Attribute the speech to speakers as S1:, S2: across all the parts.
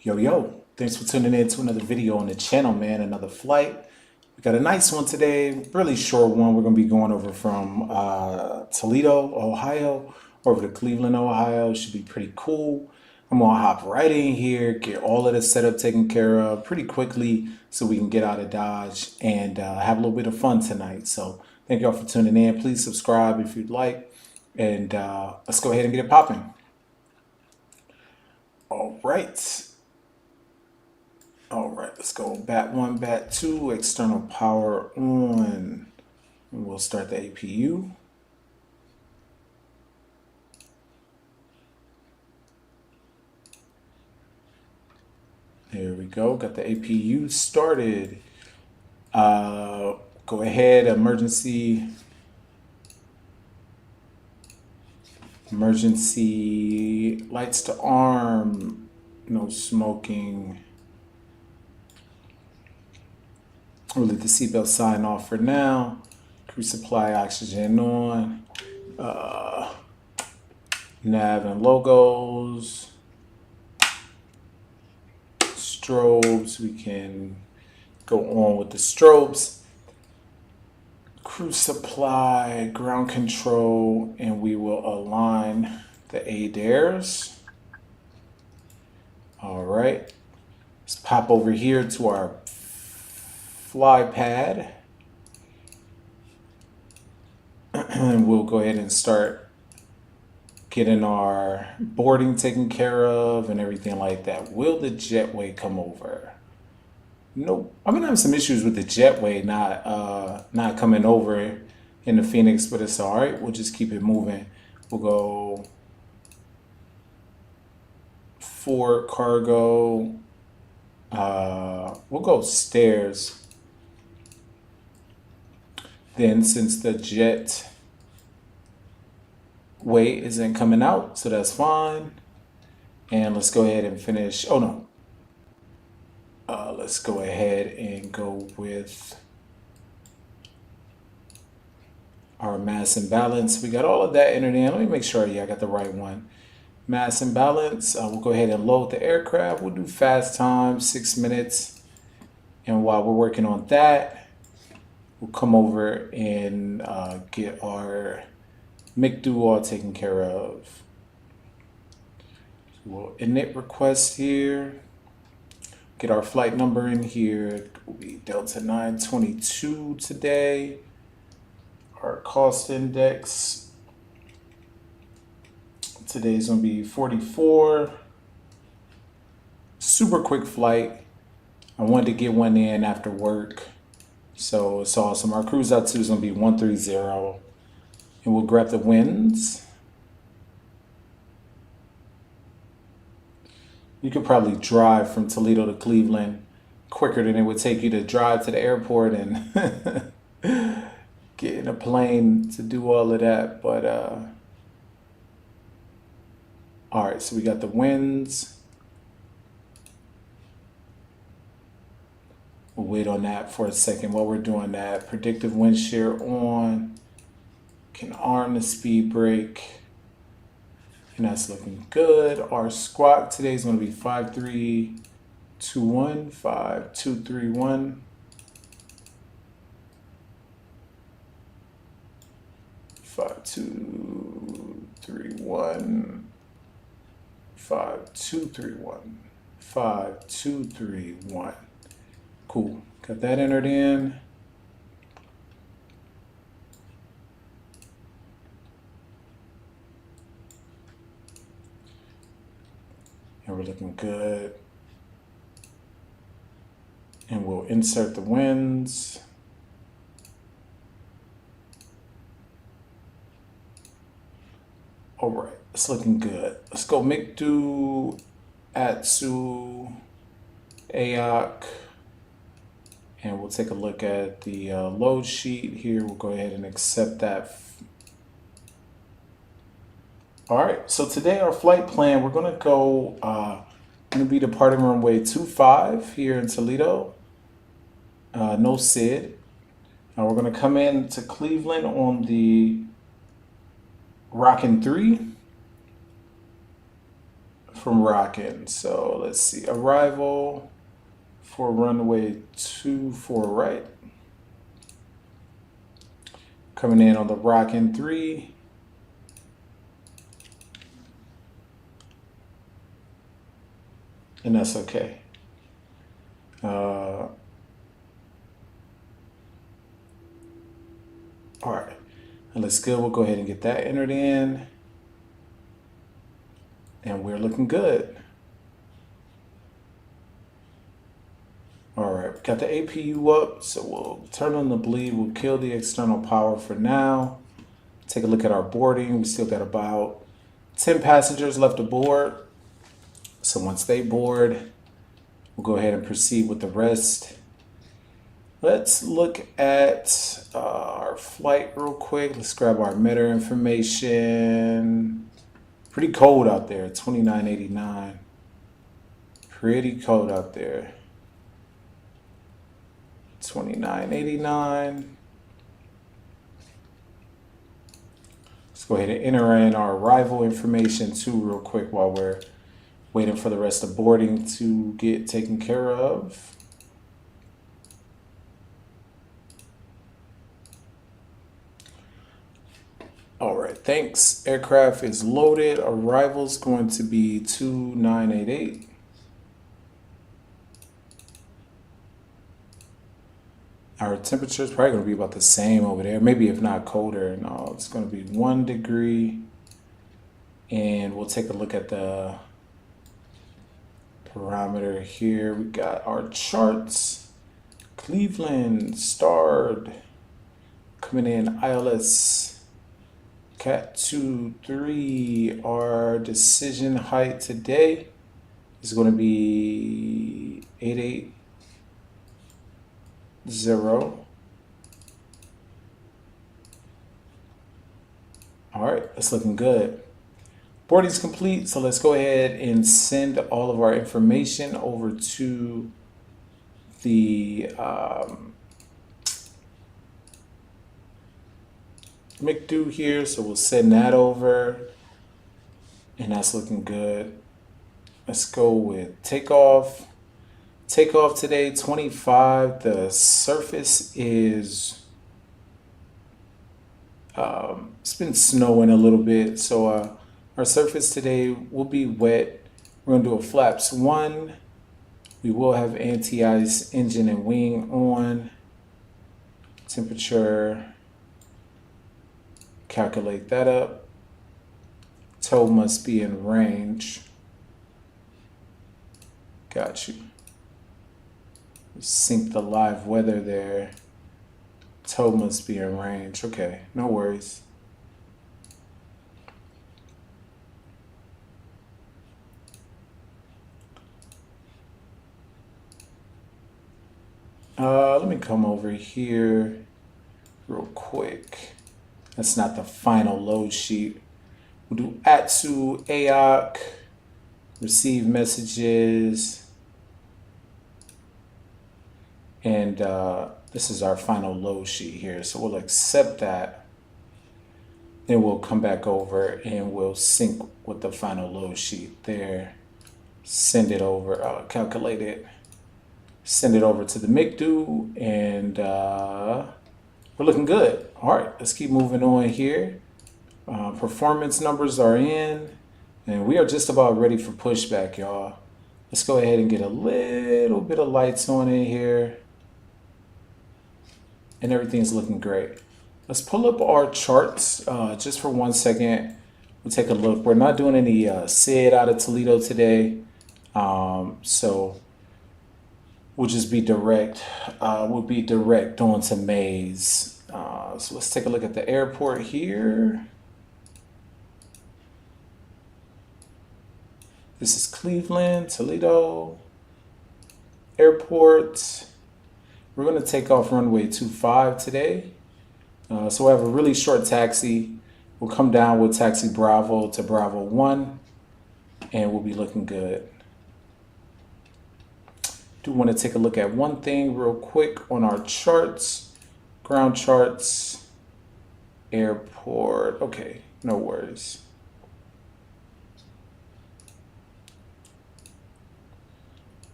S1: Yo, thanks for tuning in to another video on the channel, man. Another flight. We got a nice one today, really short one. We're going to be going over from Toledo, Ohio, over to Cleveland, Ohio. Should be pretty cool. I'm going to hop right in here, get all of the setup taken care of pretty quickly so we can get out of Dodge and have a little bit of fun tonight. So thank y'all for tuning in. Please subscribe if you'd like. And let's go ahead and get it popping. All right. All right, let's go bat one, bat two, external power on. And we'll start the APU. There we go, got the APU started. Go ahead, emergency lights to arm, no smoking. We'll leave the seatbelt sign off for now. Crew supply oxygen on. Nav and logos. Strobes, we can go on with the strobes. Crew supply, ground control, and we will align the ADAIRs. All right, let's pop over here to our fly pad. And we'll go ahead and start getting our boarding taken care of and everything like that. Will the jetway come over? Nope. I've been having some issues with the jetway not coming over in the Phoenix, but it's all right. We'll just keep it moving. We'll go for cargo. We'll go stairs. Then since the jet way isn't coming out, so that's fine. And let's go ahead and finish. Oh no. Let's go ahead and go with our mass and balance. We got all of that entered in. Let me make sure, I got the right one. Mass and balance. We'll go ahead and load the aircraft. We'll do fast time, 6 minutes. And while we're working on that, we'll come over and get our MICDO all taken care of. So we'll init request here. Get our flight number in here. It will be Delta 922 today. Our cost index today is going to be 44. Super quick flight. I wanted to get one in after work, so it's awesome. Our cruise out to is going to be 130, and we'll grab the winds. You could probably drive from Toledo to Cleveland quicker than it would take you to drive to the airport and get in a plane to do all of that. But all right, so we got the winds. We'll wait on that for a second while we're doing that. Predictive wind shear on. Can arm the speed brake. And that's looking good. Our squawk today is going to be 5321, 5231. 5231, 5231, 5231. Cool. Got that entered in. And we're looking good. And we'll insert the winds. All right, it's looking good. Let's go MICDO, ATSU, AOC. And we'll take a look at the load sheet here. We'll go ahead and accept that. All right, so today our flight plan, we're gonna go, gonna be departing runway 25 here in Toledo, no SID. We're gonna come in to Cleveland on the Rockin' 3, from rocking. So let's see, arrival for runway 24 right. Coming in on the rocking 3. And that's okay. All right, and let's go. We'll go ahead and get that entered in. And we're looking good. All right, got the APU up, so we'll turn on the bleed. We'll kill the external power for now. Take a look at our boarding. We still got about 10 passengers left aboard. So once they board, we'll go ahead and proceed with the rest. Let's look at our flight real quick. Let's grab our emitter information. Pretty cold out there, 2989. Pretty cold out there. 2989. Let's go ahead and enter in our arrival information too real quick while we're waiting for the rest of boarding to get taken care of. All right, thanks. Aircraft is loaded. Arrival's going to be 2988. Our temperature is probably going to be about the same over there, maybe if not colder. No, it's going to be 1 degree. And we'll take a look at the parameter here. We got our charts. Cleveland, starred. Coming in ILS Cat 2-3. Our decision height today is going to be 880. All right, that's looking good. Boarding's complete, so let's go ahead and send all of our information over to the McDo here. So we'll send that over, and that's looking good. Let's go with takeoff. Takeoff today, 25. The surface is, it's been snowing a little bit. So our surface today will be wet. We're gonna do a flaps 1. We will have anti-ice engine and wing on. Temperature, calculate that up. Tow must be in range. Got you. Sync the live weather there. Tow must be in range. Okay, no worries. Let me come over here real quick. That's not the final load sheet. We'll do ATSU, AOC, receive messages. And this is our final load sheet here. So we'll accept that. Then we'll come back over and we'll sync with the final load sheet there. Send it over, calculate it. Send it over to the McDo, and we're looking good. All right, let's keep moving on here. Performance numbers are in, and we are just about ready for pushback, y'all. Let's go ahead and get a little bit of lights on in here. And everything's looking great. Let's pull up our charts just for 1 second. We'll take a look. We're not doing any SID out of Toledo today. So we'll just be direct. We'll be direct on to Maze. So let's take a look at the airport here. This is Cleveland, Toledo Airport. We're going to take off runway 25 today. So we'll have a really short taxi. We'll come down with taxi Bravo to Bravo 1, and we'll be looking good. Do want to take a look at one thing real quick on our charts. Ground charts, airport. Okay, no worries.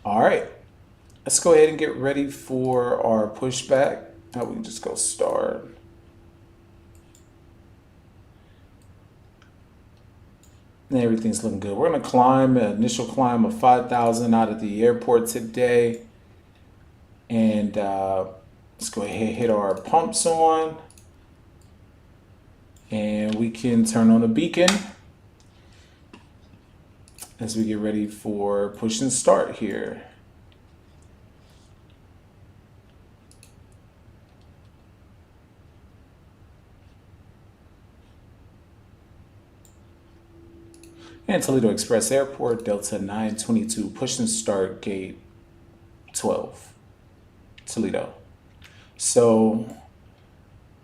S1: All right, let's go ahead and get ready for our pushback. Now we can just go start. And everything's looking good. We're gonna climb an initial climb of 5,000 out of the airport today. And let's go ahead and hit our pumps on. And we can turn on the beacon as we get ready for push and start here. And Toledo Express Airport, Delta 922, push and start gate 12, Toledo. So,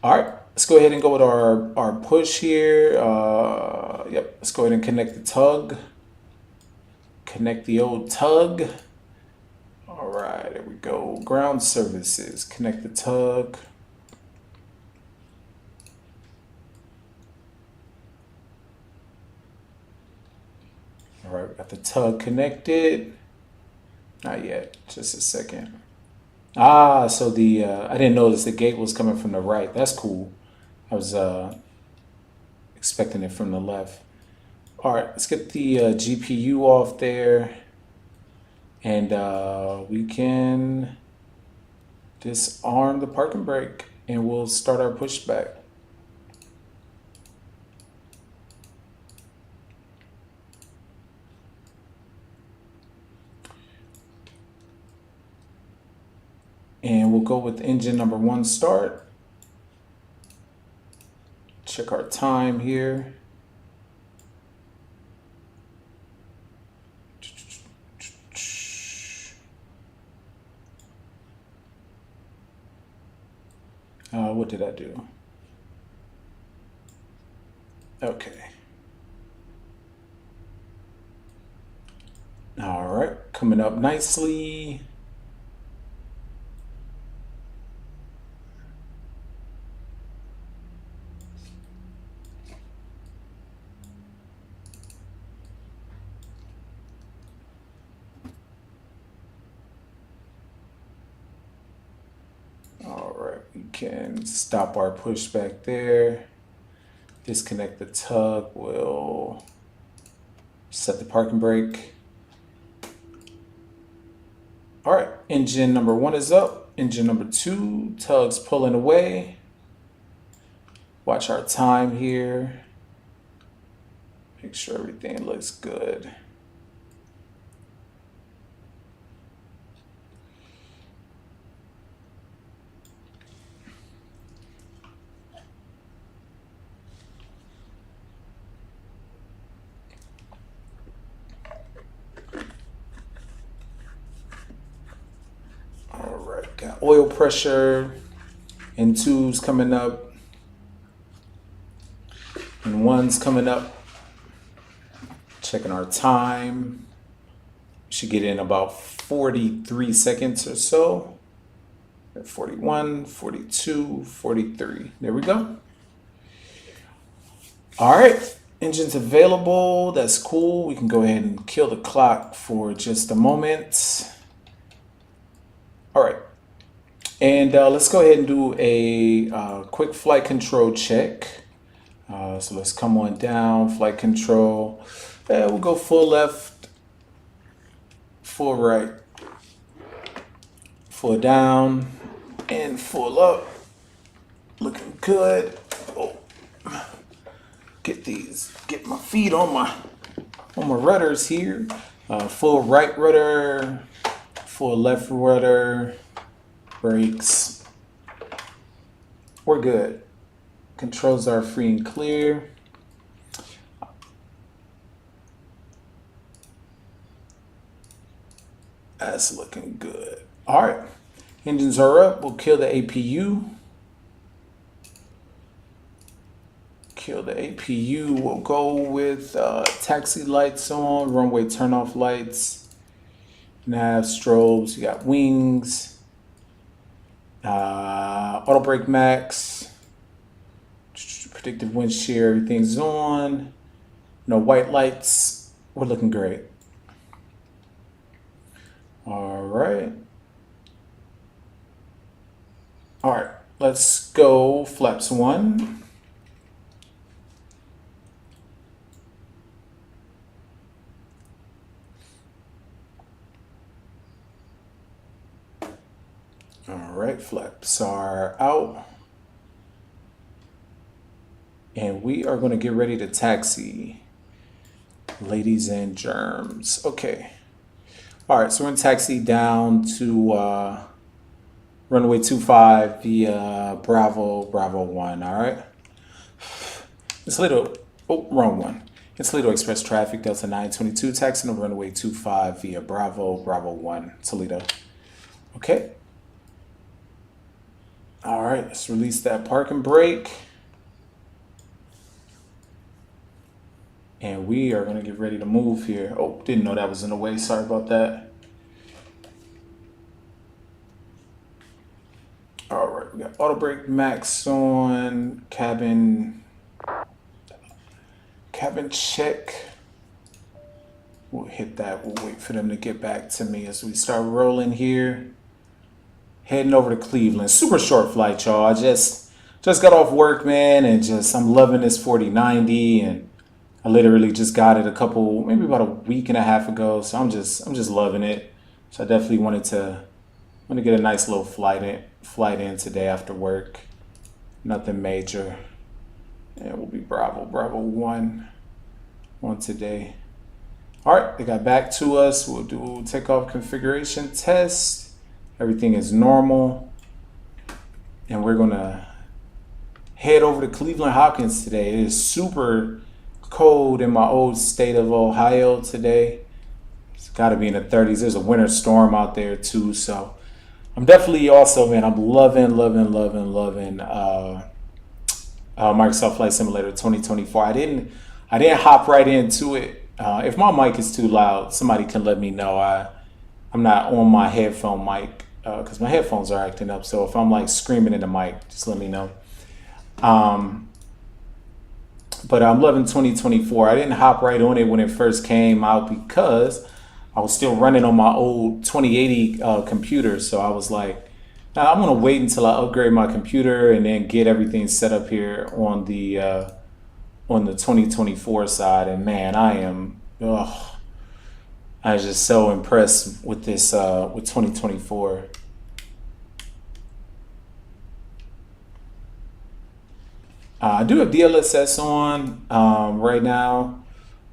S1: all right, let's go ahead and go with our push here. Yep, let's go ahead and connect the tug. Connect the old tug. All right, there we go. Ground services, connect the tug. All right, we got the tug connected. Not yet, just a second. Ah, so I didn't notice the gate was coming from the right. That's cool. I was expecting it from the left. All right, let's get the GPU off there. And we can disarm the parking brake and we'll start our pushback. And we'll go with engine number 1 start. Check our time here. What did I do? Okay. All right, coming up nicely. All right, we can stop our pushback there. Disconnect the tug. We'll set the parking brake. All right, engine number 1 is up. Engine number 2, tug's pulling away. Watch our time here. Make sure everything looks good. Got oil pressure and 2's coming up and 1's coming up. Checking our time. Should get in about 43 seconds or so. At 41, 42, 43. There we go. All right, engine's available. That's cool. We can go ahead and kill the clock for just a moment. All right. And let's go ahead and do a quick flight control check. So let's come on down, flight control. We'll go full left, full right, full down, and full up. Looking good. Oh, get my feet on my rudders here. Full right rudder, full left rudder. Brakes. We're good. Controls are free and clear. That's looking good. All right. Engines are up. We'll kill the APU. Kill the APU. We'll go with taxi lights on, runway turnoff lights, nav strobes. You got wings. Auto brake max, predictive wind shear, everything's on. No white lights. We're looking great. All right. All right, let's go flaps 1. All right, flaps are out. And we are going to get ready to taxi, ladies and germs. Okay. All right, so we're going to taxi down to runway 25 via Bravo 1. All right. It's Toledo. Oh, wrong one. It's Toledo Express traffic, Delta 922, taxiing to runway 25 via Bravo 1, Toledo. Okay. All right, let's release that parking brake. And we are going to get ready to move here. Oh, didn't know that was in the way. Sorry about that. All right, we got auto brake max on, cabin check. We'll hit that. We'll wait for them to get back to me as we start rolling here. Heading over to Cleveland. Super short flight, y'all. I just got off work, man, and I'm loving this 4090, and I literally just got it maybe about a week and a half ago. So I'm just loving it. So I definitely wanted to get a nice little flight in today after work. Nothing major. And we'll be Bravo 1 on today. All right, they got back to us. We'll do takeoff configuration test. Everything is normal. And we're gonna head over to Cleveland Hopkins today. It is super cold in my old state of Ohio today. It's got to be in the 30s. There's a winter storm out there too. So I'm definitely also, man, I'm loving Microsoft Flight Simulator 2024. I didn't hop right into it. If my mic is too loud, somebody can let me know. I'm not on my headphone mic because my headphones are acting up. So if I'm like screaming in the mic, just let me know. But I'm loving 2024. I didn't hop right on it when it first came out because I was still running on my old 2080 computer. So I was like, nah, I'm gonna wait until I upgrade my computer and then get everything set up here on the 2024 side. And man, I'm just so impressed with this with 2024. I do have DLSS on right now.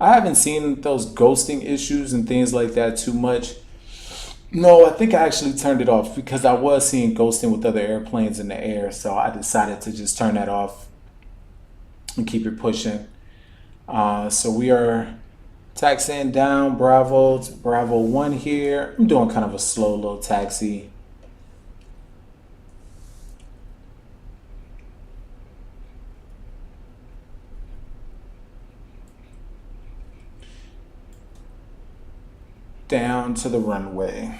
S1: I haven't seen those ghosting issues and things like that too much. No, I think I actually turned it off because I was seeing ghosting with other airplanes in the air. So I decided to just turn that off and keep it pushing. So we are taxiing down Bravo to Bravo 1 here. I'm doing kind of a slow little taxi. Down to the runway.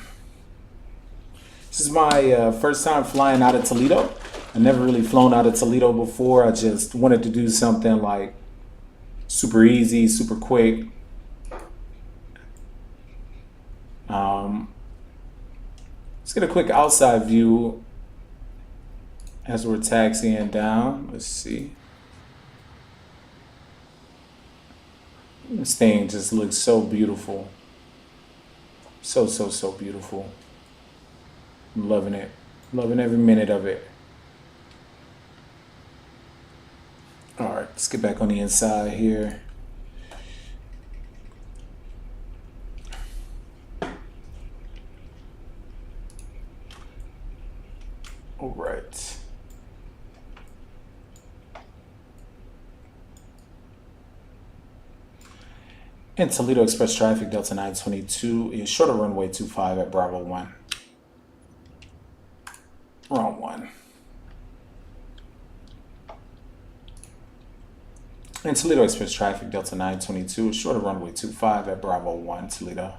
S1: This is my first time flying out of Toledo. I never really flown out of Toledo before. I just wanted to do something like super easy, super quick. Let's get a quick outside view as we're taxiing down. Let's see. This thing just looks so beautiful. So beautiful. I'm loving it. Loving every minute of it. All right, let's get back on the inside here. All right. And Toledo Express traffic, Delta 922 is short of runway 25 at Bravo 1. Wrong one. And Toledo Express traffic, Delta 922 is short of runway 25 at Bravo 1, Toledo.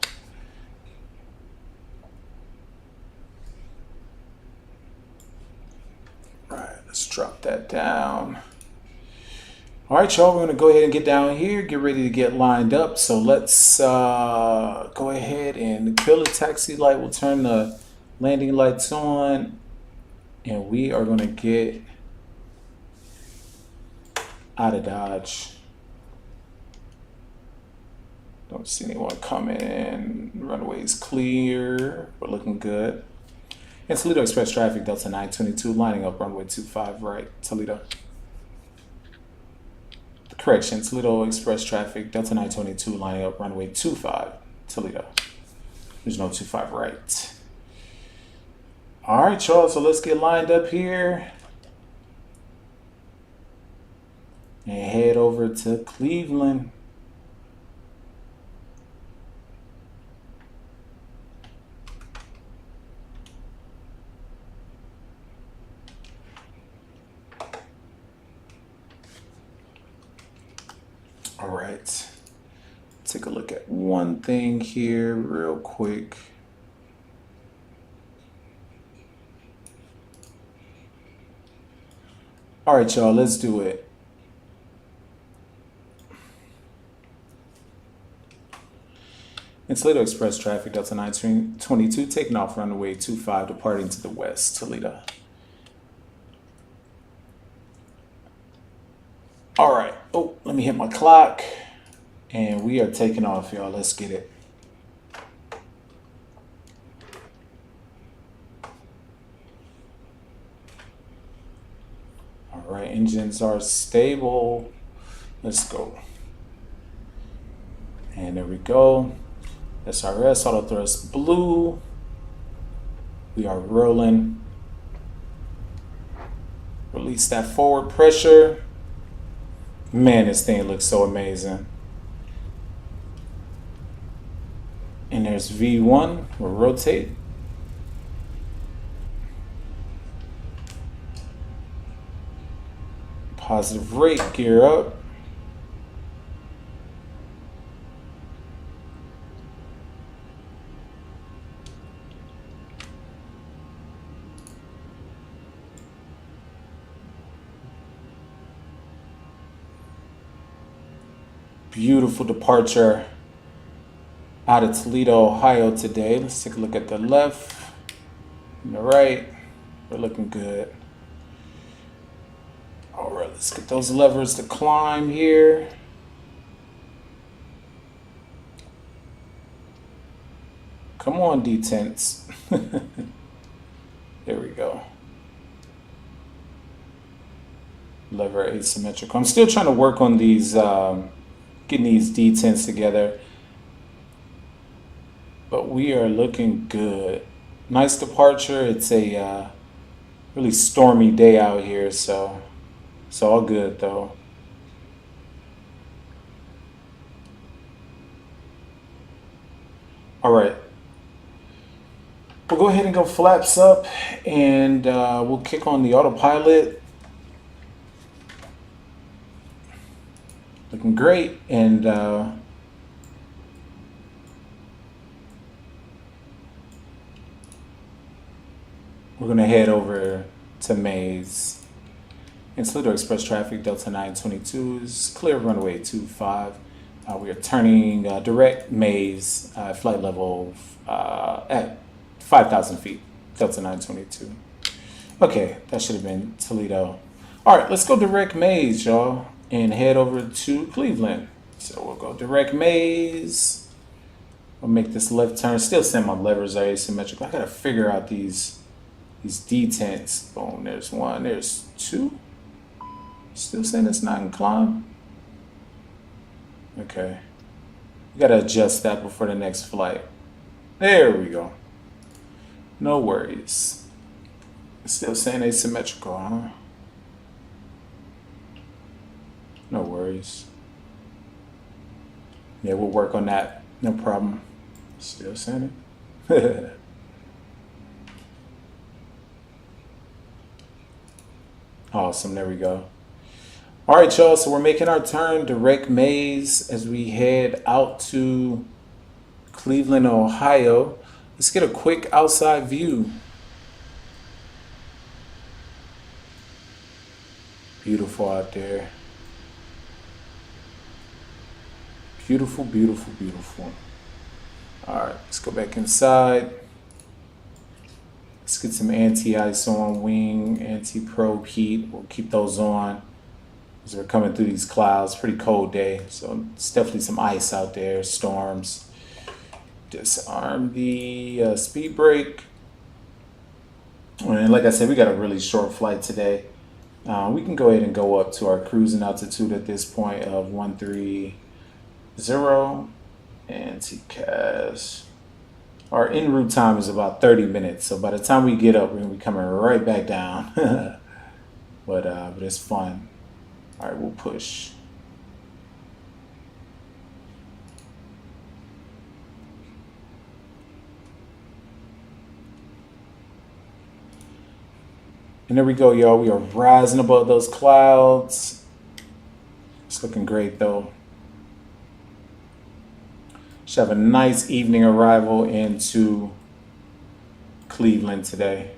S1: All right, let's drop that down. All right, y'all, we're going to go ahead and get down here, get ready to get lined up. So let's go ahead and kill the taxi light. We'll turn the landing lights on, and we are going to get out of Dodge. Don't see anyone coming in. Runway's clear. We're looking good. And Toledo Express traffic, Delta 922, lining up runway 25 right, Toledo. Correction, Toledo Express traffic, Delta 922, lining up runway 25, Toledo. There's no 25 right. All right, y'all, so let's get lined up here and head over to Cleveland. All right, take a look at one thing here real quick. All right, y'all, let's do it. In Toledo Express traffic, Delta 922, taking off runway 25, departing to the west, Toledo. All right. Oh, let me hit my clock. And we are taking off, y'all. Let's get it. All right. Engines are stable. Let's go. And there we go. SRS, auto thrust blue. We are rolling. Release that forward pressure. Man, this thing looks so amazing. And there's V1. We'll rotate. Positive rate, gear up. Beautiful departure out of Toledo, Ohio today. Let's take a look at the left and the right. We're looking good. All right, let's get those levers to climb here. Come on, detents. There we go. Lever asymmetrical. I'm still trying to work on these, getting these detents together. But we are looking good. Nice departure. It's a really stormy day out here, so it's all good though. All right. We'll go ahead and go flaps up, and we'll kick on the autopilot. Looking great, and we're gonna head over to Maze. In Toledo Express traffic, Delta 922 is clear runway 25. We are turning direct Maze flight level at 5,000 feet, Delta 922. Okay, that should have been Toledo. All right, let's go direct Maze, y'all, and head over to Cleveland. So we'll go direct Maze. I'll make this left turn. Still saying my levers are asymmetrical. I gotta figure out these detents. Boom, there's one, there's two. Still saying it's not inclined. Okay. You gotta adjust that before the next flight. There we go. No worries. Still saying asymmetrical, huh? No worries. Yeah, we'll work on that. No problem. Still saying it. Awesome. There we go. All right, y'all. So we're making our turn direct Maze as we head out to Cleveland, Ohio. Let's get a quick outside view. Beautiful out there. Beautiful, beautiful, beautiful. All right, let's go back inside. Let's get some anti-ice on wing, anti-probe heat. We'll keep those on as we're coming through these clouds. Pretty cold day, so it's definitely some ice out there, storms. Disarm the speed brake. And like I said, we got a really short flight today. We can go ahead and go up to our cruising altitude at this point of 130 anti-CAS. Our en route time is about 30 minutes, so by the time we get up, we're gonna be coming right back down. but it's fun. All right, we'll push. And there we go, y'all. We are rising above those clouds. It's looking great, though. Should have a nice evening arrival into Cleveland today.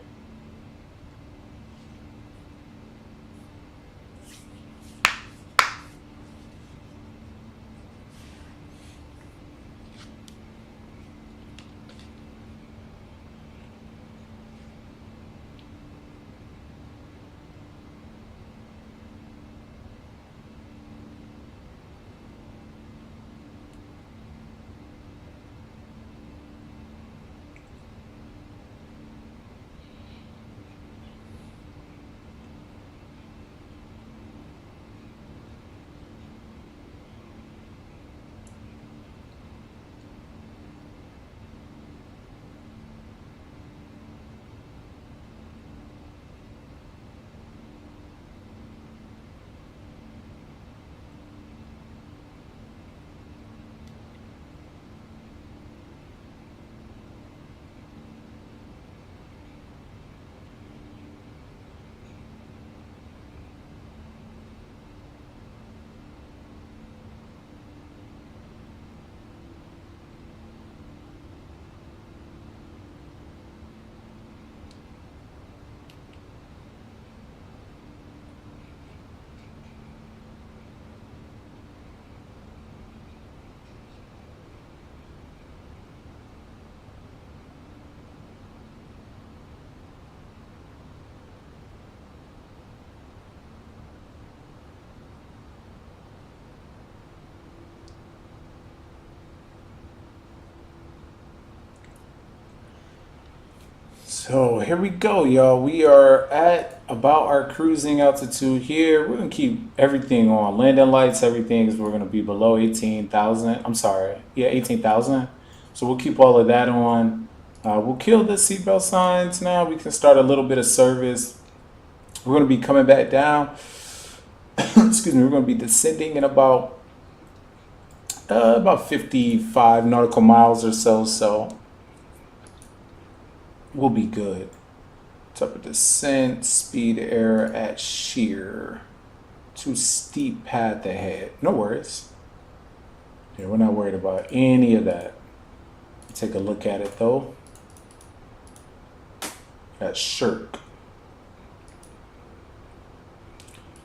S1: So here we go, y'all. We are at about our cruising altitude here. We're gonna keep everything on. Landing lights, everything is we're gonna be below 18,000. I'm sorry, yeah, 18,000. So we'll keep all of that on. We'll kill the seatbelt signs now. We can start a little bit of service. We're gonna be coming back down. Excuse me. We're gonna be descending in about 55 nautical miles or so. So we'll be good. Type of descent, speed error at shear. Too steep path ahead. No worries. Yeah, we're not worried about any of that. Take a look at it though. At shirk.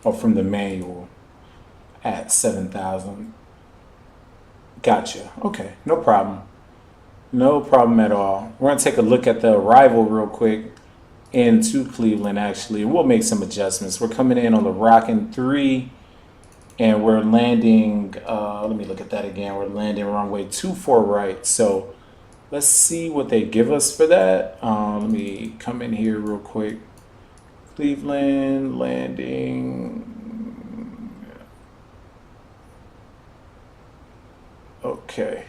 S1: Or from the manual at 7,000. Gotcha. Okay, no problem. No problem at all. We're going to take a look at the arrival real quick into Cleveland, actually. We'll make some adjustments. We're coming in on the Rockin' 3, and we're landing, let me look at that again. We're landing runway 24 right. So let's see what they give us for that. Let me come in here real quick. Cleveland landing. Okay.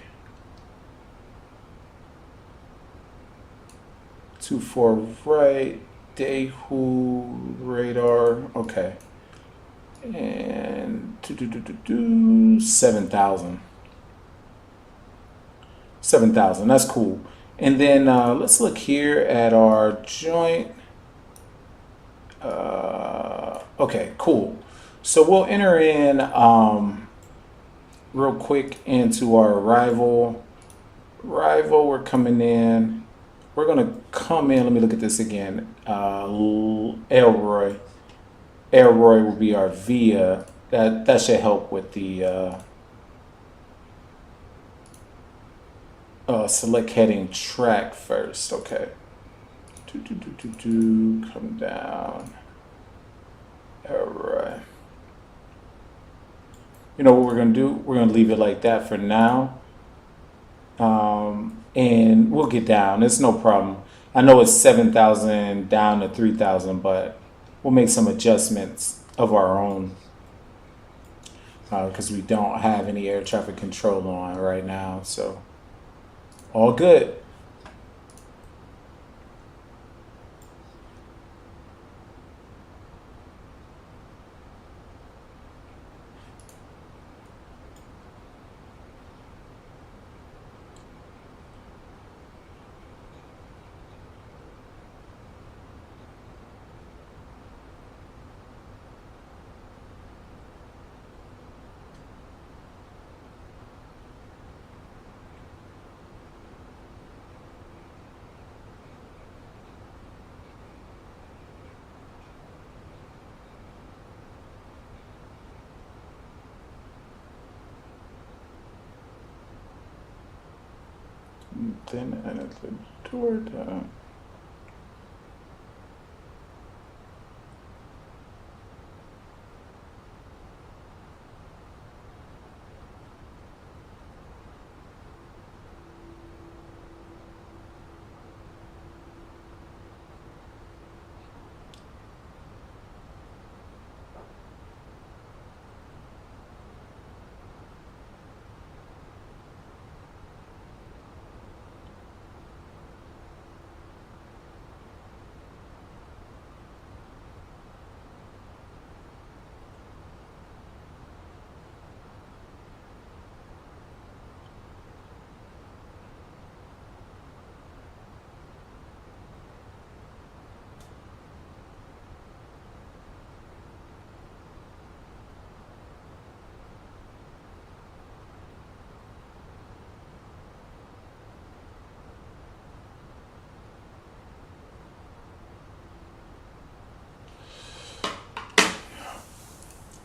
S1: 24 right, Daewoo radar, okay. And 7,000. 7,000, that's cool. And then let's look here at our joint. Okay, cool. So we'll enter in real quick into our arrival. We're coming in. We're gonna come in. Let me look at this again. Elroy will be our via. That should help with the select heading track first. Okay. Come down. All right. You know what we're gonna do? We're gonna leave it like that for now, and we'll get down. It's no problem. I know it's 7,000 down to 3,000, but we'll make some adjustments of our own because we don't have any air traffic control on right now. So all good. Then edit the door down.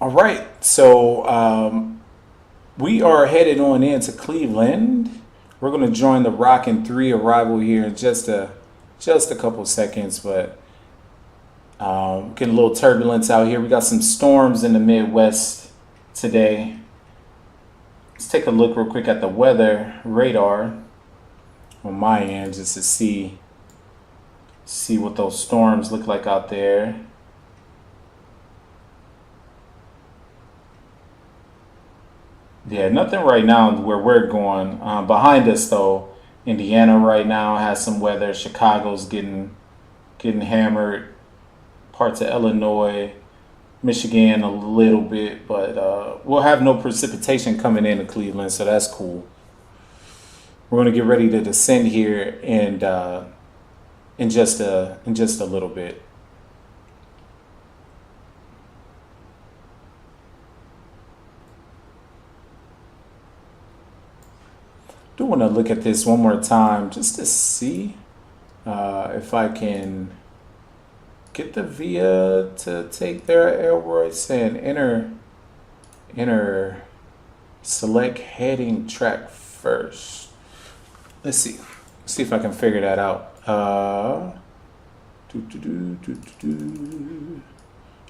S1: All right, so we are headed on into Cleveland. We're going to join the Rockin' 3 arrival here in just a couple seconds, but getting a little turbulence out here. We got some storms in the Midwest today. Let's take a look real quick at the weather radar on my end just to see what those storms look like out there. Yeah, nothing right now where we're going. Behind us, though, Indiana right now has some weather. Chicago's getting hammered. Parts of Illinois, Michigan a little bit, but we'll have no precipitation coming into Cleveland, so that's cool. We're gonna get ready to descend here and in just a little bit. Do want to look at this one more time just to see if I can get the VIA to take their airwords and enter select heading track first. Let's see if I can figure that out.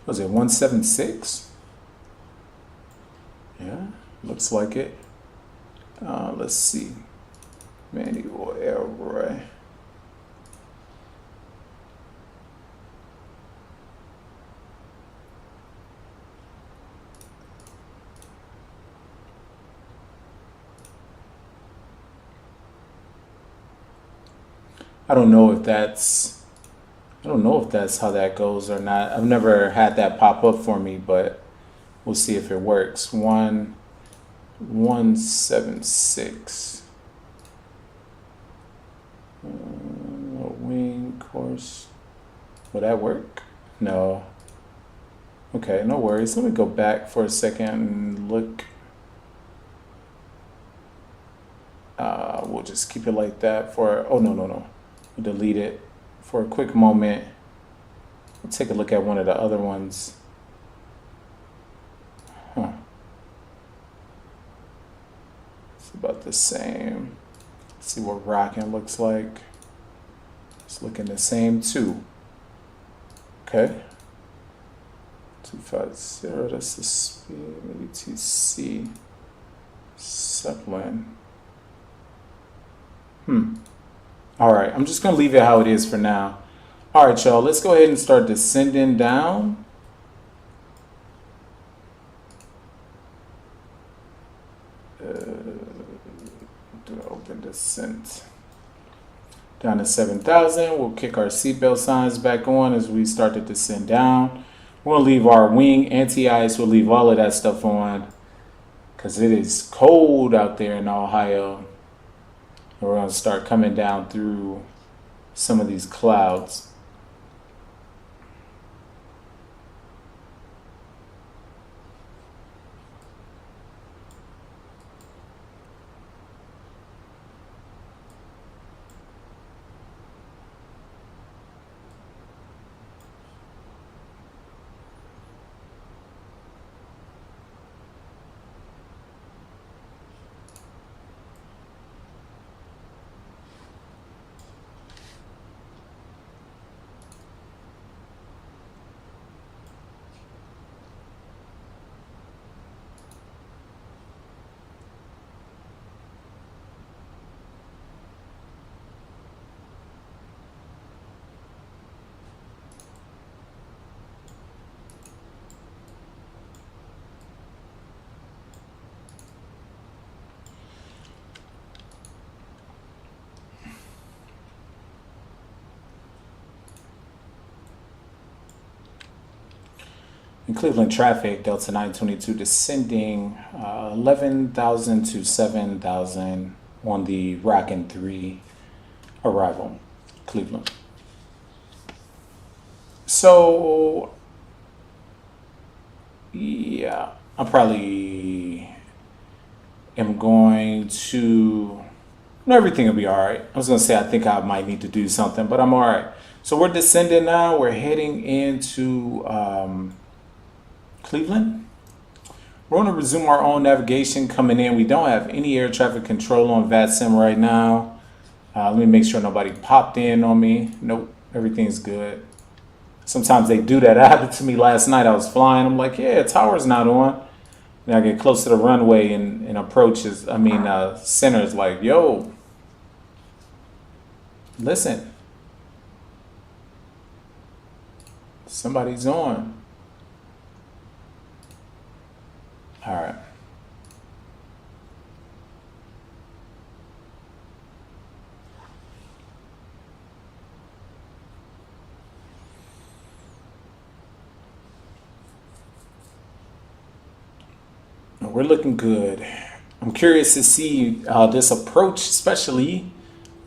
S1: Was it 176? Yeah, looks like it. Let's see. Manual airway. I don't know if that's how that goes or not. I've never had that pop up for me, but we'll see if it works. 176. Wing course. Will that work? No. Okay, no worries. Let me go back for a second and look. We'll just keep it like that for. Oh no. We'll delete it for a quick moment. We'll take a look at one of the other ones. It's about the same. See what rocking looks like. It's looking the same too. Okay. 250, that's the speed, maybe TC. Zeppelin. All right, I'm just gonna leave it how it is for now. All right, y'all, let's go ahead and start descending down. Open descent. Down to 7,000. We'll kick our seatbelt signs back on as we start to descend down. We'll leave our wing anti-ice. We'll leave all of that stuff on because it is cold out there in Ohio. And we're going to start coming down through some of these clouds. In Cleveland traffic, Delta 922 descending 11,000 to 7,000 on the Rockin' 3 arrival, Cleveland. So, yeah, I probably am going to, no, everything will be all right. I was going to say I think I might need to do something, but I'm all right. So we're descending now. We're heading into Cleveland. We're going to resume our own navigation coming in. We don't have any air traffic control on VATSIM right now. Let me make sure nobody popped in on me. Nope, everything's good. Sometimes they do that. It happened to me last night. I was flying. I'm like, yeah, tower's not on. Then I get close to the runway and approaches, center's like, yo, listen, somebody's on. All right. We're looking good. I'm curious to see this approach, especially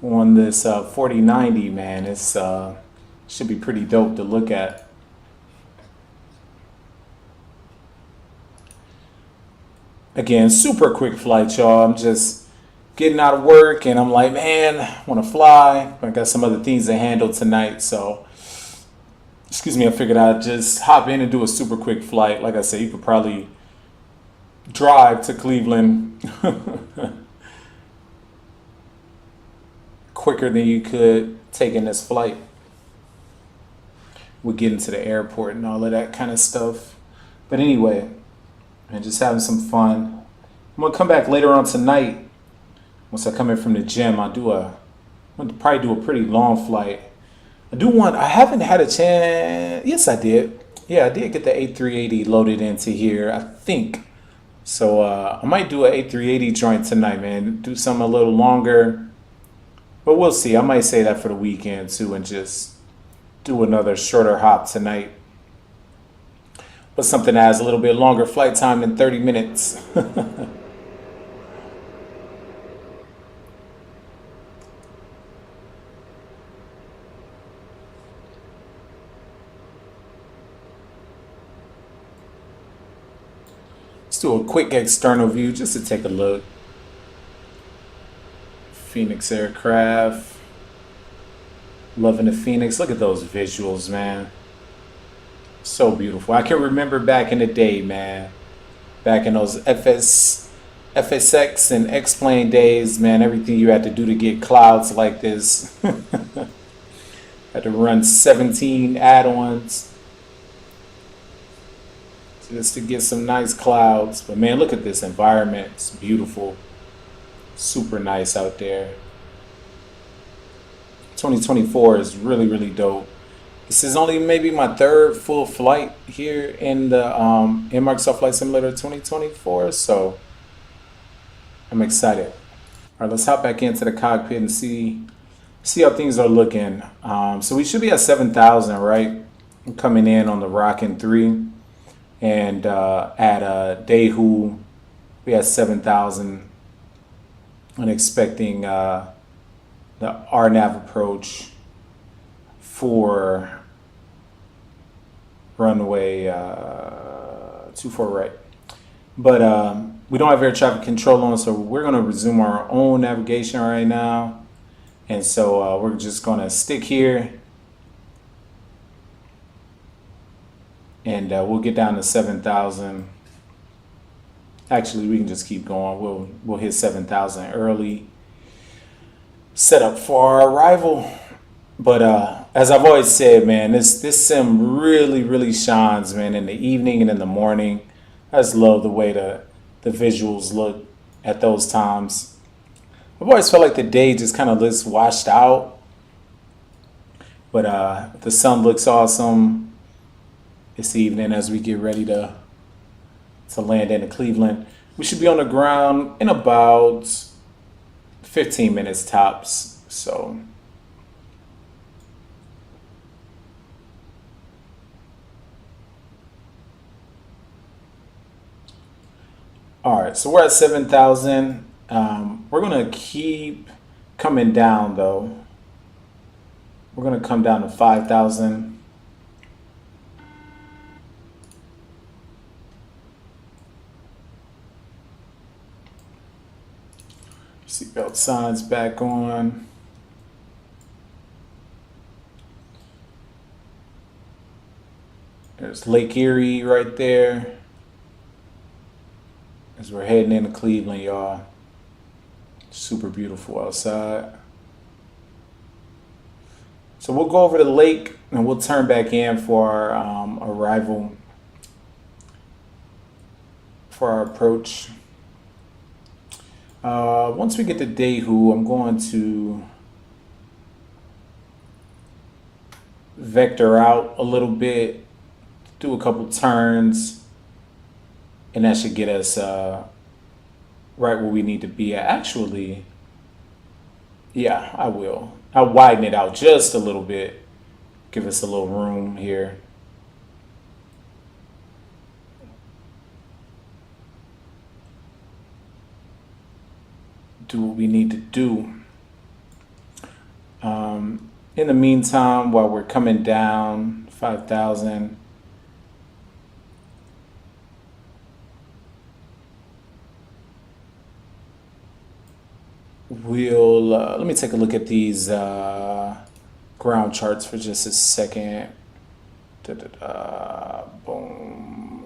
S1: on this 4090, man. It's should be pretty dope to look at. Again, super quick flight, y'all. I'm just getting out of work and I'm like, man, I want to fly. I got some other things to handle tonight. So, excuse me, I figured I'd just hop in and do a super quick flight. Like I said, you could probably drive to Cleveland quicker than you could taking this flight. We'll get into the airport and all of that kind of stuff. But anyway, and just having some fun. I'm gonna come back later on tonight. Once I come in from the gym, I'm gonna probably do a pretty long flight. I haven't had a chance. Yes, I did. Yeah, I did get the A380 loaded into here, I think. So I might do an A380 joint tonight, man. Do something a little longer. But we'll see. I might say that for the weekend too and just do another shorter hop tonight. But something that has a little bit longer flight time than 30 minutes. Let's do a quick external view just to take a look. Phoenix aircraft. Loving the Phoenix. Look at those visuals, man. So beautiful. I can remember back in the day, man. Back in those FS FSX and X-Plane days, man, everything you had to do to get clouds like this. Had to run 17 add-ons just to get some nice clouds. But man, look at this environment. It's beautiful. Super nice out there. 2024 is really, really dope. This is only maybe my third full flight here in the in Microsoft Flight Simulator 2024, so I'm excited. All right, let's hop back into the cockpit and see how things are looking. So we should be at 7,000, right? I'm coming in on the Rockin' 3, and at Daegu we had 7,000, and expecting the RNAV approach for runway 24 right. But we don't have air traffic control on, so we're going to resume our own navigation right now. And so we're just going to stick here, and we'll get down to 7,000. Actually, we can just keep going. We'll hit 7,000 early, set up for our arrival. But as I've always said, man, this sim really shines, man, in the evening and in the morning. I just love the way the visuals look at those times. I've always felt like the day just kind of looks washed out, but the sun looks awesome this evening as we get ready to land into Cleveland. We should be on the ground in about 15 minutes tops. So all right, so we're at 7,000. We're gonna keep coming down though. We're gonna come down to 5,000. Seatbelt signs back on. There's Lake Erie right there as we're heading into Cleveland, y'all. Super beautiful outside. So we'll go over to the lake and we'll turn back in for our arrival, for our approach. Once we get to Daegu, I'm going to vector out a little bit, do a couple turns, and that should get us right where we need to be at. Actually, yeah, I will. I'll widen it out just a little bit, give us a little room here. Do what we need to do. In the meantime, while we're coming down 5,000, we'll let me take a look at these ground charts for just a second. Boom.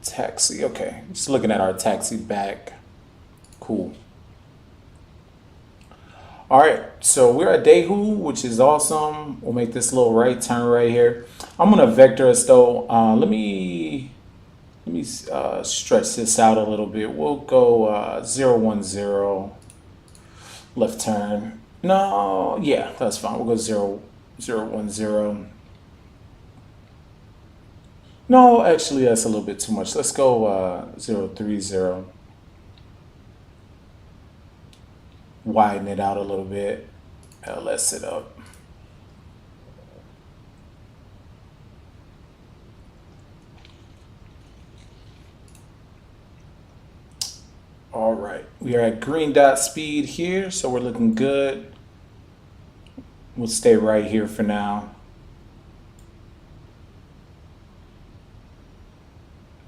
S1: Taxi. Okay, just looking at our taxi back. Cool. All right, so we're at Daegu, which is awesome. We'll make this little right turn right here. I'm gonna vector us though. Let me stretch this out a little bit. We'll go 010 left turn. No, yeah, that's fine. We'll go 010. No, actually, that's a little bit too much. Let's go 030. Widen it out a little bit. LS it up. All right, we are at green dot speed here, so we're looking good. We'll stay right here for now.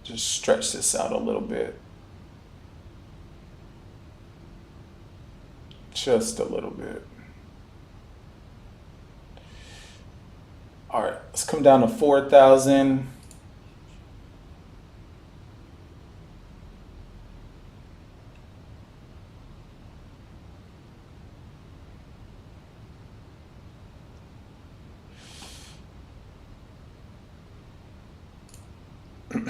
S1: Just stretch this out a little bit. Just a little bit. All right, let's come down to 4,000. All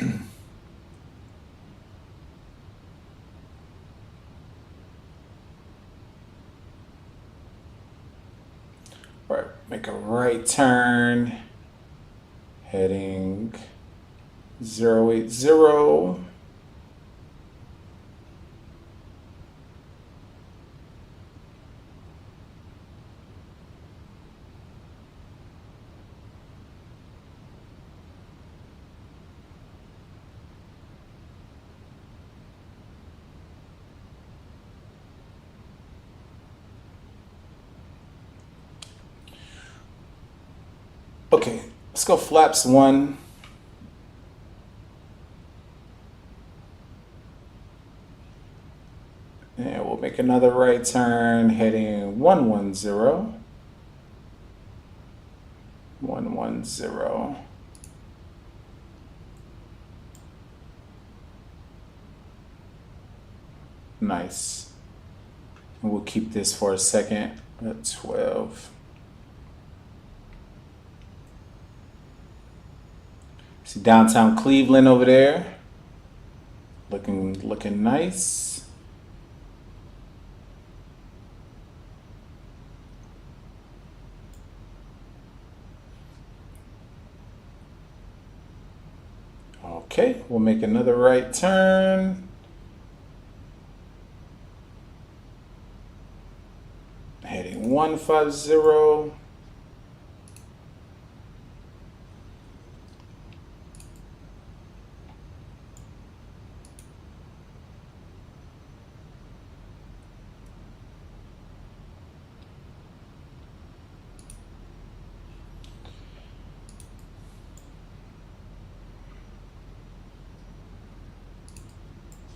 S1: right, make a right turn, heading 080. Okay, let's go flaps 1. And we'll make another right turn, heading 110. 110. Nice. And we'll keep this for a second at 12. See downtown Cleveland over there. Looking nice. Okay, we'll make another right turn. Heading 150.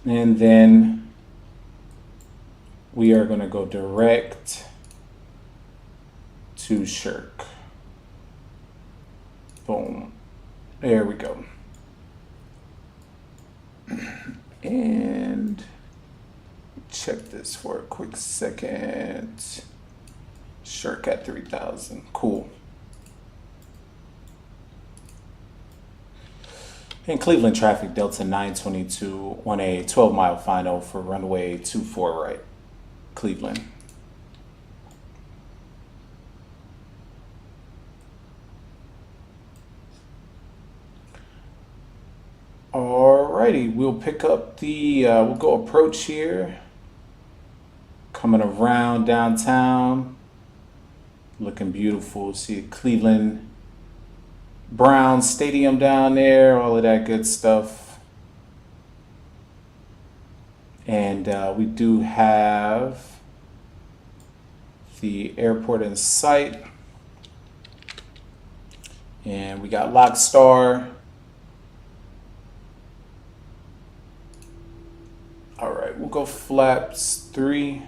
S1: And then we are going to go direct to shirk. Boom. There we go. And check this for a quick second. Shirk at 3000. Cool. In Cleveland traffic, Delta 922 on a 12-mile final for runway 24 right, Cleveland. Alrighty, we'll pick up the, we'll go approach here. Coming around downtown. Looking beautiful. See Cleveland Browns Stadium down there, all of that good stuff. And we do have the airport in sight. And we got Lockstar. All right, we'll go flaps 3.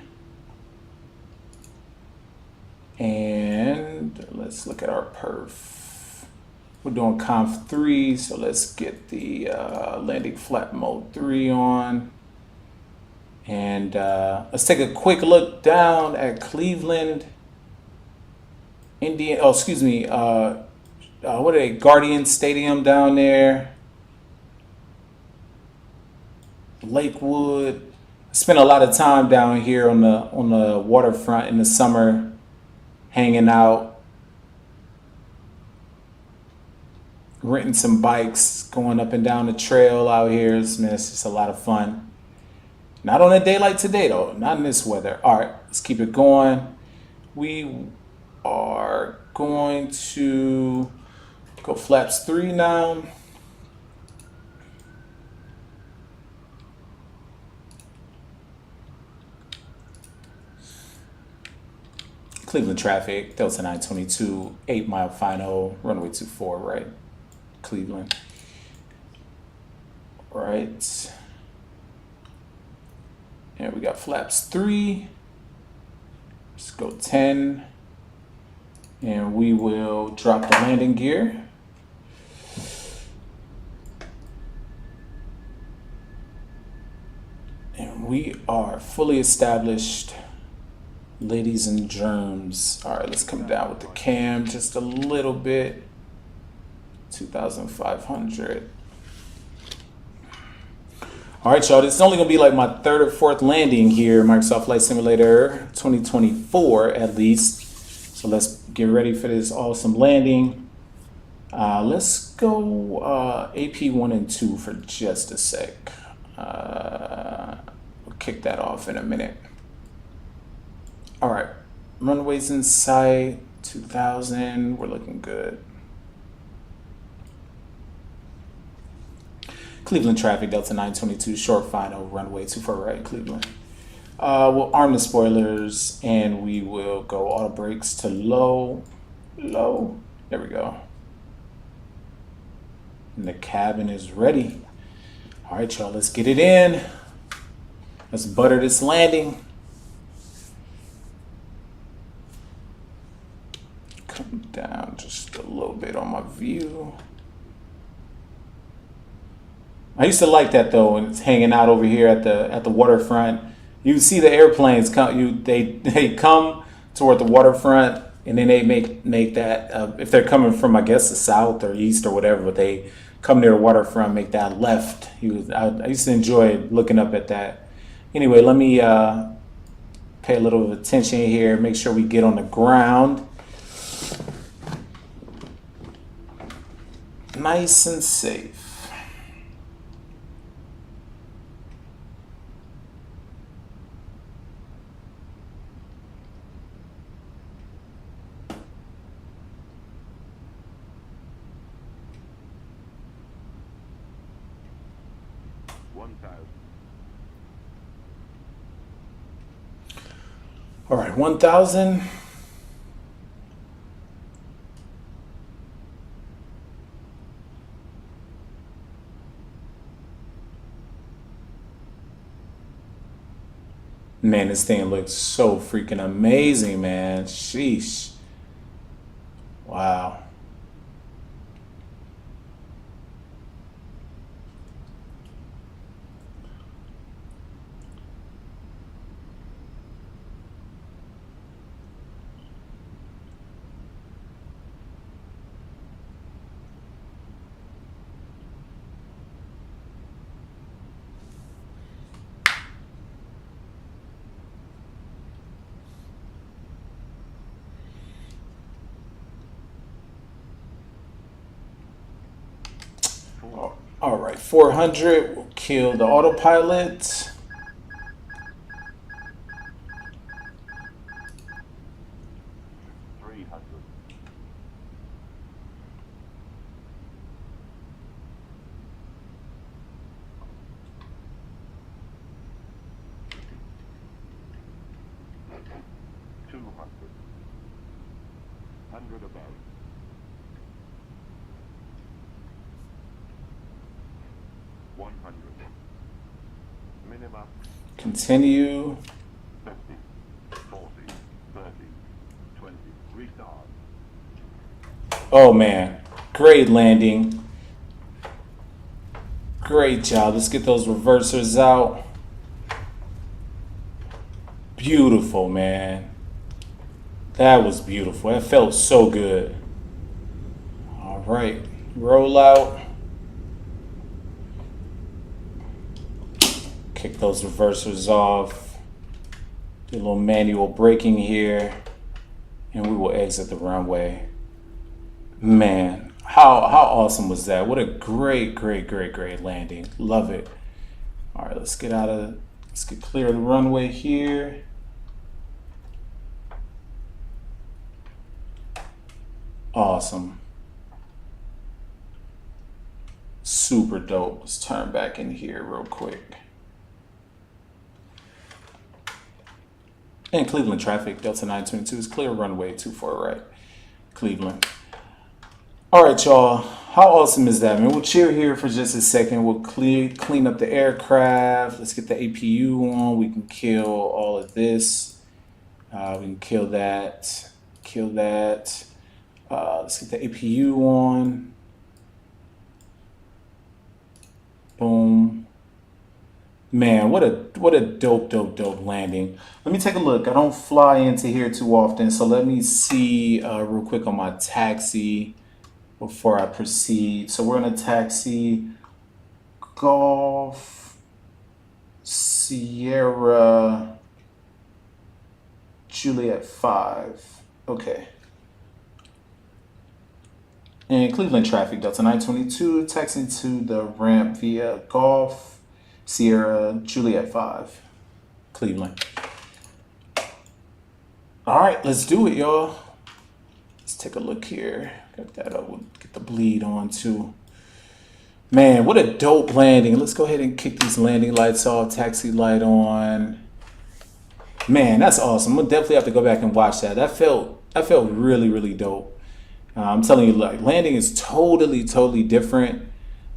S1: And let's look at our perf. We're doing conf 3, so let's get the landing flap mode 3 on. And let's take a quick look down at Cleveland, Indiana. Oh, excuse me. What are they? Guardian Stadium down there. Lakewood. I spent a lot of time down here on the waterfront in the summer, hanging out, renting some bikes, going up and down the trail out here. It's just a lot of fun. Not on a day like today though, not in this weather. All right, let's keep it going. We are going to go flaps 3 now. Cleveland traffic, Delta 922, 8-mile final, runway 24 right, Cleveland. All right. And we got flaps 3. Let's go 10. And we will drop the landing gear. And we are fully established, ladies and germs. All right, let's come down with the cam just a little bit. 2,500. All right, y'all, this is only gonna be like my third or fourth landing here, Microsoft Flight Simulator 2024 at least. So let's get ready for this awesome landing. Let's go AP 1 and 2 for just a sec. We'll kick that off in a minute. All right, runways in sight, 2000, we're looking good. Cleveland traffic, Delta 922, short final, runway 24 right, Cleveland. We'll arm the spoilers and we will go auto brakes to low. There we go. And the cabin is ready. All right, y'all, let's get it in. Let's butter this landing. Come down just a little bit on my view. I used to like that though, when it's hanging out over here at the waterfront. You see the airplanes come. They come toward the waterfront, and then they make that if they're coming from, I guess, the south or east or whatever. But they come near the waterfront, make that left. I used to enjoy looking up at that. Anyway, let me pay a little bit of attention here. Make sure we get on the ground, nice and safe. All right, 1,000. Man, this thing looks so freaking amazing, man. Sheesh. Wow. All right, 400 will kill the autopilot. Continue.
S2: 50, 40, 30, 20, restart.
S1: Oh man, great landing. Great job. Let's get those reversers out. Beautiful, man. That was beautiful. That felt so good. All right, roll out. Kick those reversers off. Do a little manual braking here, and we will exit the runway. Man, how awesome was that? What a great landing. Love it. All right, let's get clear of the runway here. Awesome. Super dope. Let's turn back in here real quick. And Cleveland traffic, Delta 922 is clear, runway 24 right, Cleveland. All right, y'all. How awesome is that, man? We'll chill here for just a second. We'll clean up the aircraft. Let's get the APU on. We can kill all of this. We can kill that. Kill that. Let's get the APU on. Boom. Man, what a dope landing. Let me take a look. I don't fly into here too often, so let me see real quick on my taxi before I proceed. So we're gonna taxi Golf Sierra Juliet 5. Okay. And Cleveland traffic, Delta 922, taxiing to the ramp via Golf Sierra Juliet 5. Cleveland. All right, let's do it, y'all. Let's take a look here. Got that up. We'll get the bleed on too. Man, what a dope landing. Let's go ahead and kick these landing lights off. Taxi light on. Man, that's awesome. We'll definitely have to go back and watch that. That felt really, really dope. I'm telling you, like, landing is totally different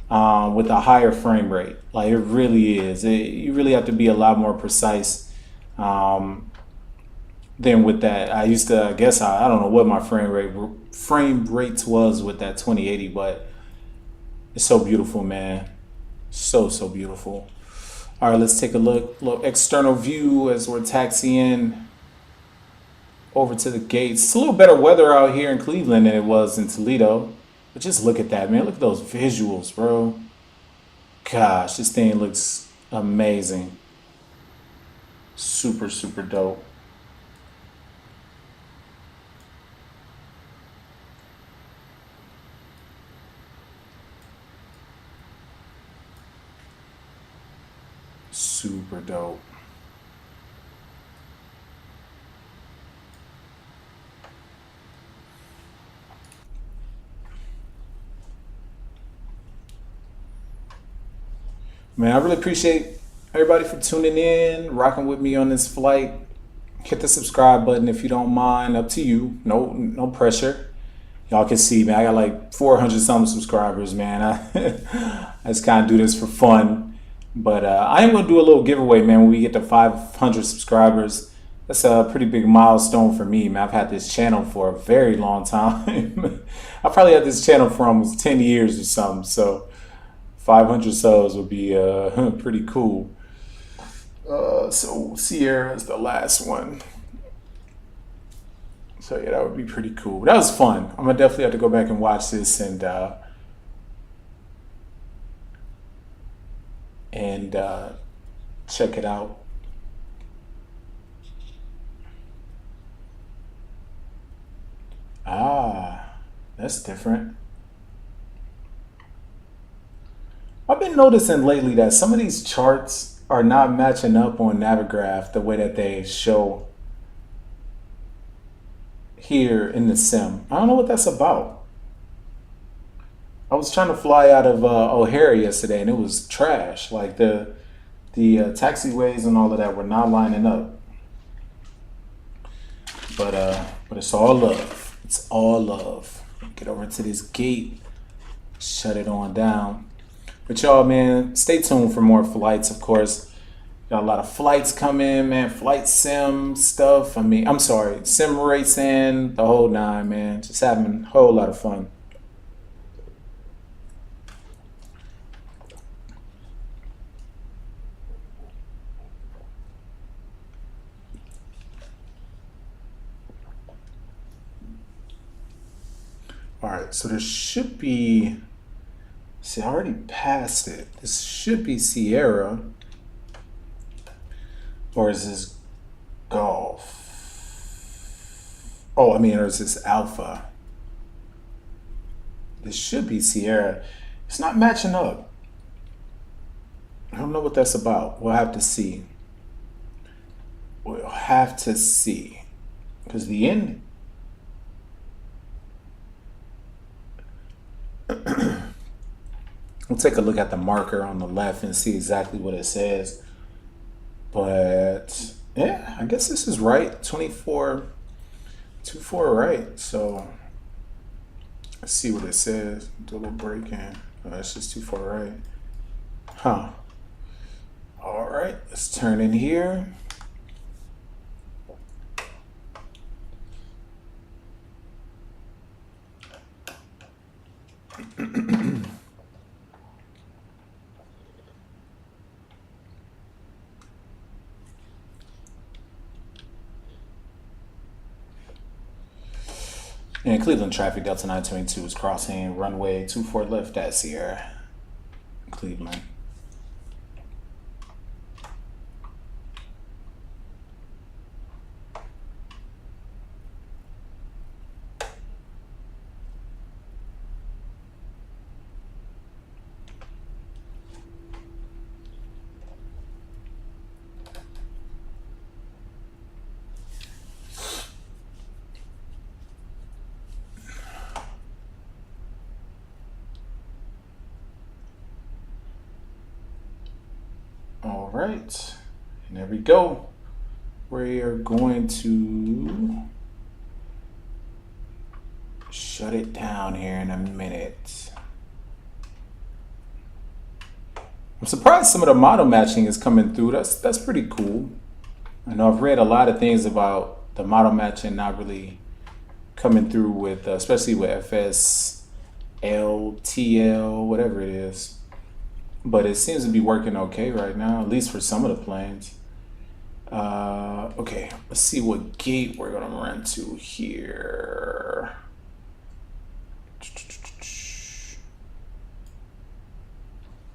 S1: with a higher frame rate. Like, it really is. You really have to be a lot more precise than with that. I used to, I guess, I don't know what my frame rates was with that 2080, but it's so beautiful, man. So beautiful. All right, let's take a look external view as we're taxiing over to the gates. It's a little better weather out here in Cleveland than it was in Toledo. But just look at that, man. Look at those visuals, bro. Gosh, this thing looks amazing. Super dope. Super dope. Man, I really appreciate everybody for tuning in, rocking with me on this flight. Hit the subscribe button if you don't mind. Up to you. No pressure. Y'all can see, man, I got like 400 something subscribers, man. I just kind of do this for fun. But I am going to do a little giveaway, man, when we get to 500 subscribers. That's a pretty big milestone for me, man. I've had this channel for a very long time. I probably had this channel for almost 10 years or something. So 500 subs would be pretty cool. So Sierra is the last one. So yeah, that would be pretty cool. That was fun. I'm gonna definitely have to go back and watch this and check it out. Ah, that's different. I've been noticing lately that some of these charts are not matching up on Navigraph the way that they show here in the sim. I don't know what that's about. I was trying to fly out of O'Hare yesterday and it was trash. Like the taxiways and all of that were not lining up. But it's all love. It's all love. Get over to this gate. Shut it on down. But y'all, man, stay tuned for more flights, of course. Got a lot of flights coming, man. Flight sim stuff. I'm sorry, sim racing, the whole nine, man. Just having a whole lot of fun. All right, so there should be, see, I already passed it. This should be Sierra. Or is this Golf? Oh, or is this Alpha? This should be Sierra. It's not matching up. I don't know what that's about. We'll have to see. We'll have to see. Because the end... We'll take a look at the marker on the left and see exactly what it says. But yeah, I guess this is right. 24 right. So let's see what it says. Do a little break in. Oh, that's just 24 right. Huh. All right, let's turn in here. And Cleveland traffic, Delta 922 is crossing runway 24 left at Sierra, Cleveland. right, and there we go. We are going to shut it down here in a minute. I'm surprised some of the model matching is coming through. That's pretty cool. I know I've read a lot of things about the model matching not really coming through with, especially with FS, TL, whatever it is. But it seems to be working okay right now, at least for some of the planes. Okay, let's see what gate we're gonna run to here.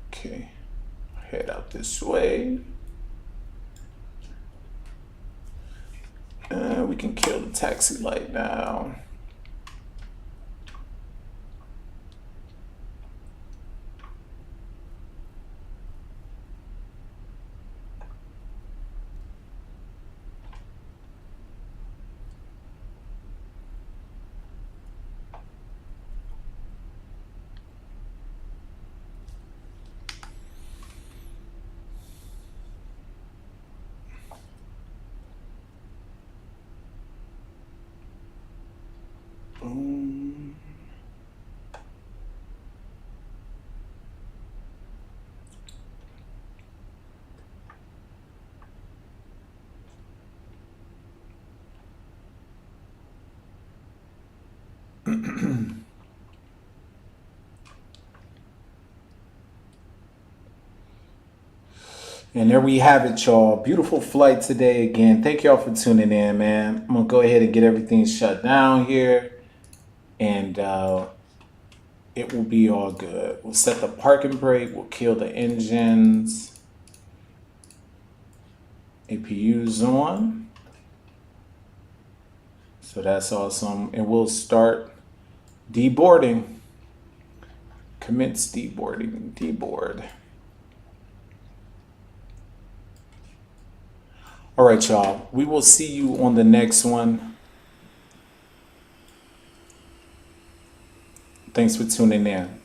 S1: Okay, head out this way. We can kill the taxi light now. Boom. And there we have it, y'all. Beautiful flight today again. Thank y'all for tuning in, man. I'm going to go ahead and get everything shut down here. And it will be all good. We'll set the parking brake. We'll kill the engines. APU's on. So that's awesome. And we'll start deboarding. Commence deboarding. Deboard. All right, y'all. We will see you on the next one. Thanks for tuning in.